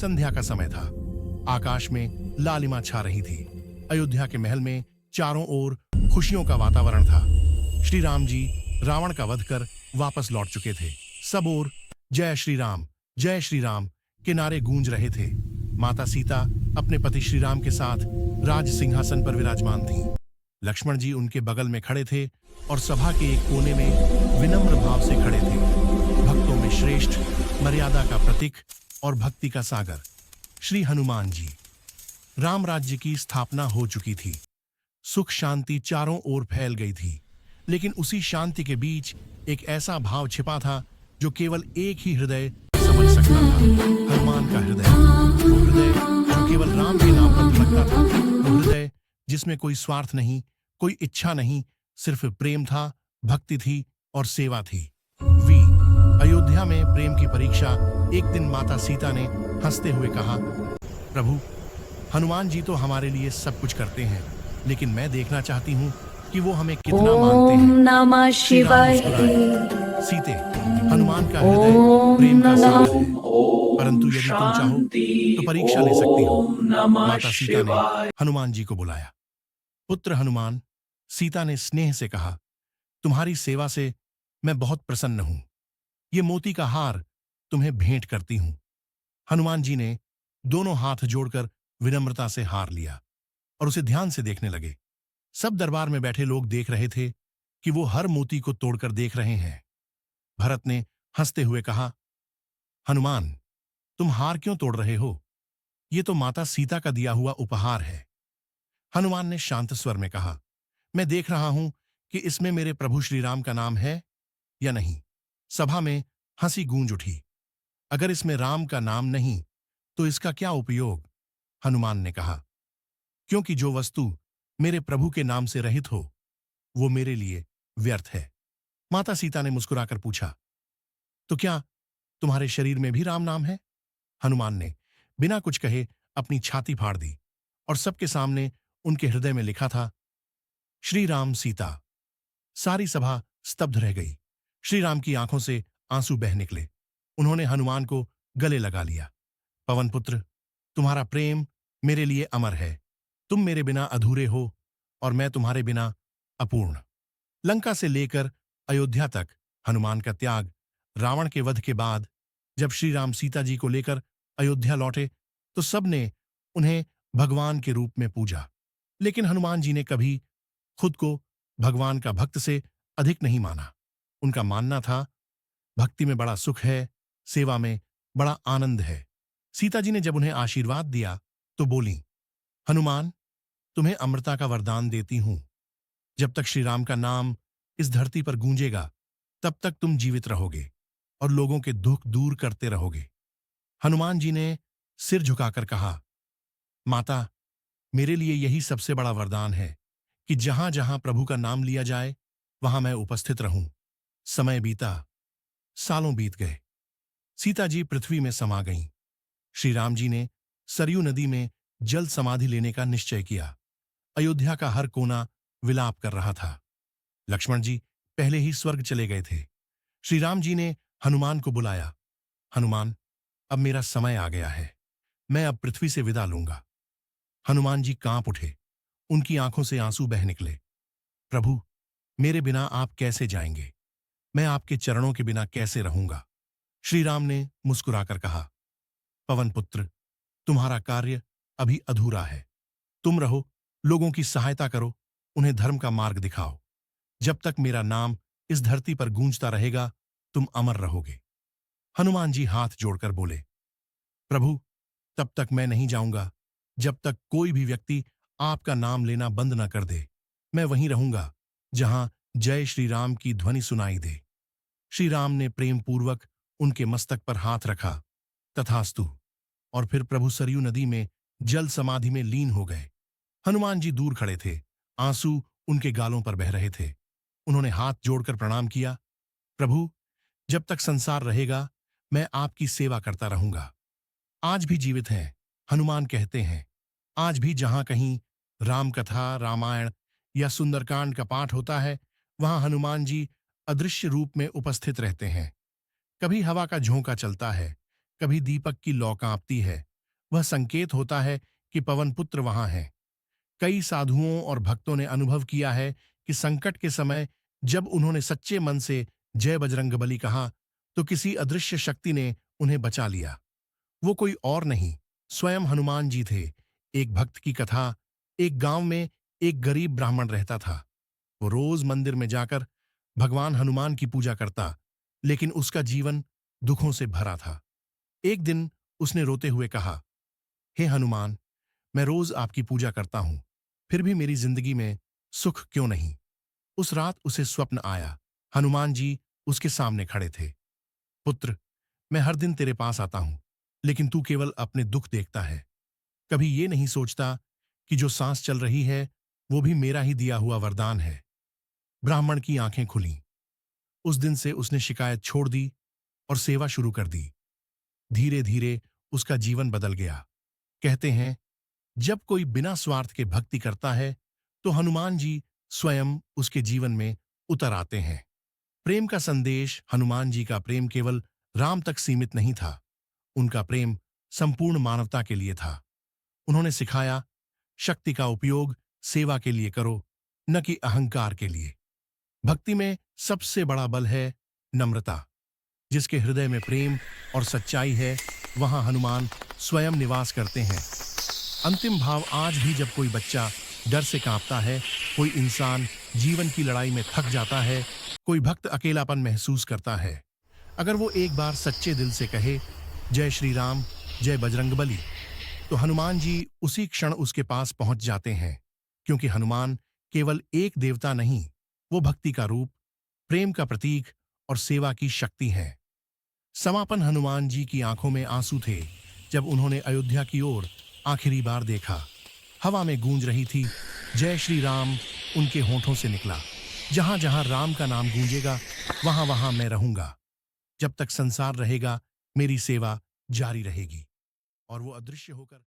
संध्या का समय था। आकाश में लालिमा छा रही थी। अयोध्या के महल में चारों ओर खुशियों का वातावरण था। श्री राम जी रावण का वध कर वापस लौट चुके थे। सब ओर जय श्री राम के नारे गूंज रहे थे। माता सीता अपने पति श्री राम के साथ राज सिंहासन पर विराजमान थीं। लक्ष्मण जी उनके बगल में खड़े थे और सभा के एक कोने में विनम्र भाव से खड़े थे। भक्तों में श्रेष्ठ, मर्यादा का प्रतीक और भक्ति का सागर श्री हनुमान जी। राम राज्य की स्थापना हो चुकी थी। सुख शांति चारों ओर फैल गई थी। लेकिन उसी शांति के बीच एक ऐसा भाव छिपा था जो केवल एक ही हृदय समझ सकता था, हनुमान का हृदय। वो हृदय जो केवल राम के नाम पर धड़कता था। वो हृदय जिसमें कोई स्वार्थ नहीं, कोई इच्छा नहीं, सिर्फ प्रेम था, भक्ति थी और सेवा थी। अयोध्या में प्रेम की परीक्षा। एक दिन माता सीता ने हंसते हुए कहा, प्रभु, हनुमान जी तो हमारे लिए सब कुछ करते हैं, लेकिन मैं देखना चाहती हूँ कि वो हमें कितना मानते हैं। ओम नमः शिवाय। सीते, हनुमान का हृदय प्रेम का सागर है, परंतु यदि तुम चाहो तो परीक्षा ले सकती हो। माता सीता ने हनुमान जी को बुलाया। पुत्र हनुमान, सीता ने स्नेह से कहा, तुम्हारी सेवा से मैं बहुत प्रसन्न हूं। ये मोती का हार तुम्हें भेंट करती हूं। हनुमान जी ने दोनों हाथ जोड़कर विनम्रता से हार लिया और उसे ध्यान से देखने लगे। सब दरबार में बैठे लोग देख रहे थे कि वो हर मोती को तोड़कर देख रहे हैं। भरत ने हंसते हुए कहा, हनुमान, तुम हार क्यों तोड़ रहे हो? ये तो माता सीता का दिया हुआ उपहार है। हनुमान ने शांत स्वर में कहा, मैं देख रहा हूं कि इसमें मेरे प्रभु श्री राम का नाम है या नहीं। सभा में हंसी गूंज उठी। अगर इसमें राम का नाम नहीं तो इसका क्या उपयोग? हनुमान ने कहा, क्योंकि जो वस्तु मेरे प्रभु के नाम से रहित हो वो मेरे लिए व्यर्थ है। माता सीता ने मुस्कुराकर पूछा, तो क्या तुम्हारे शरीर में भी राम नाम है? हनुमान ने बिना कुछ कहे अपनी छाती फाड़ दी और सबके सामने उनके हृदय में लिखा था, श्री राम सीता। सारी सभा स्तब्ध रह गई। श्री राम की आंखों से आंसू बह निकले। उन्होंने हनुमान को गले लगा लिया। पवन पुत्र, तुम्हारा प्रेम मेरे लिए अमर है। तुम मेरे बिना अधूरे हो और मैं तुम्हारे बिना अपूर्ण। लंका से लेकर अयोध्या तक हनुमान का त्याग। रावण के वध के बाद जब श्री राम सीता जी को लेकर अयोध्या लौटे तो सबने उन्हें भगवान के रूप में पूजा। लेकिन हनुमान जी ने कभी खुद को भगवान का भक्त से अधिक नहीं माना। उनका मानना था, भक्ति में बड़ा सुख है, सेवा में बड़ा आनंद है। सीता जी ने जब उन्हें आशीर्वाद दिया तो बोली, हनुमान, तुम्हें अमृता का वरदान देती हूं। जब तक श्री राम का नाम इस धरती पर गूंजेगा तब तक तुम जीवित रहोगे और लोगों के दुख दूर करते रहोगे। हनुमान जी ने सिर झुकाकर कहा, माता, मेरे लिए यही सबसे बड़ा वरदान है कि जहां जहां प्रभु का नाम लिया जाए वहां मैं उपस्थित रहूं। समय बीता, सालों बीत गए। सीता जी पृथ्वी में समा गईं। श्री राम जी ने सरयू नदी में जल समाधि लेने का निश्चय किया। अयोध्या का हर कोना विलाप कर रहा था। लक्ष्मण जी पहले ही स्वर्ग चले गए थे। श्री राम जी ने हनुमान को बुलाया, हनुमान, अब मेरा समय आ गया है। मैं अब पृथ्वी से विदा लूंगा। हनुमान जी कांप उठे। उनकी आंखों से आंसू बह निकले। प्रभु, मेरे बिना आप कैसे जाएंगे? मैं आपके चरणों के बिना कैसे रहूंगा? श्री राम ने मुस्कुराकर कहा, पवन पुत्र, तुम्हारा कार्य अभी अधूरा है। तुम रहो, लोगों की सहायता करो, उन्हें धर्म का मार्ग दिखाओ। जब तक मेरा नाम इस धरती पर गूंजता रहेगा तुम अमर रहोगे। हनुमान जी हाथ जोड़कर बोले, प्रभु, तब तक मैं नहीं जाऊंगा जब तक कोई भी व्यक्ति आपका नाम लेना बंद न कर दे। मैं वहीं रहूंगा जहां जय श्री राम की ध्वनि सुनाई दे। श्री राम ने प्रेम पूर्वक उनके मस्तक पर हाथ रखा। तथास्तु। और फिर प्रभु सरयू नदी में जल समाधि में लीन हो गए। हनुमान जी दूर खड़े थे। आंसू उनके गालों पर बह रहे थे। उन्होंने हाथ जोड़कर प्रणाम किया, प्रभु, जब तक संसार रहेगा मैं आपकी सेवा करता रहूंगा। आज भी जीवित हैं, हनुमान कहते हैं। आज भी जहां कहीं राम कथा, रामायण या सुंदरकांड का पाठ होता है वहां हनुमान जी अदृश्य रूप में उपस्थित रहते हैं। कभी हवा का झोंका चलता है, कभी दीपक की लौ कांपती है, वह संकेत होता है कि पवन पुत्र वहां है। कई साधुओं और भक्तों ने अनुभव किया है कि संकट के समय जब उन्होंने सच्चे मन से जय बजरंगबली कहा तो किसी अदृश्य शक्ति ने उन्हें बचा लिया। वो कोई और नहीं, स्वयं हनुमान जी थे। एक भक्त की कथा। एक गांव में एक गरीब ब्राह्मण रहता था। वो रोज मंदिर में जाकर भगवान हनुमान की पूजा करता, लेकिन उसका जीवन दुखों से भरा था। एक दिन उसने रोते हुए कहा, हे हनुमान, मैं रोज आपकी पूजा करता हूं, फिर भी मेरी जिंदगी में सुख क्यों नहीं। उस रात उसे स्वप्न आया। हनुमान जी उसके सामने खड़े थे। पुत्र, मैं हर दिन तेरे पास आता हूं, लेकिन तू केवल अपने दुख देखता है। कभी ये नहीं सोचता कि जो सांस चल रही है वो भी मेरा ही दिया हुआ वरदान है। ब्राह्मण की आंखें खुलीं। उस दिन से उसने शिकायत छोड़ दी और सेवा शुरू कर दी। धीरे धीरे उसका जीवन बदल गया। कहते हैं, जब कोई बिना स्वार्थ के भक्ति करता है तो हनुमान जी स्वयं उसके जीवन में उतर आते हैं। प्रेम का संदेश। हनुमान जी का प्रेम केवल राम तक सीमित नहीं था। उनका प्रेम संपूर्ण मानवता के लिए था। उन्होंने सिखाया, शक्ति का उपयोग सेवा के लिए करो, न कि अहंकार के लिए। भक्ति में सबसे बड़ा बल है नम्रता। जिसके हृदय में प्रेम और सच्चाई है, वहां हनुमान स्वयं निवास करते हैं। अंतिम भाव। आज भी जब कोई बच्चा डर से कांपता है, कोई इंसान जीवन की लड़ाई में थक जाता है, कोई भक्त अकेलापन महसूस करता है, अगर वो एक बार सच्चे दिल से कहे, जय श्री राम, जय बजरंगबली, तो हनुमान जी उसी क्षण उसके पास पहुंच जाते हैं। क्योंकि हनुमान केवल एक देवता नहीं, वो भक्ति का रूप, प्रेम का प्रतीक और सेवा की शक्ति है। समापन। हनुमान जी की आंखों में आंसू थे जब उन्होंने अयोध्या की ओर आखिरी बार देखा। हवा में गूंज रही थी, जय श्री राम उनके होठों से निकला। जहां जहां राम का नाम गूंजेगा, वहां वहां मैं रहूंगा। जब तक संसार रहेगा, मेरी सेवा जारी रहेगी। और वो अदृश्य होकर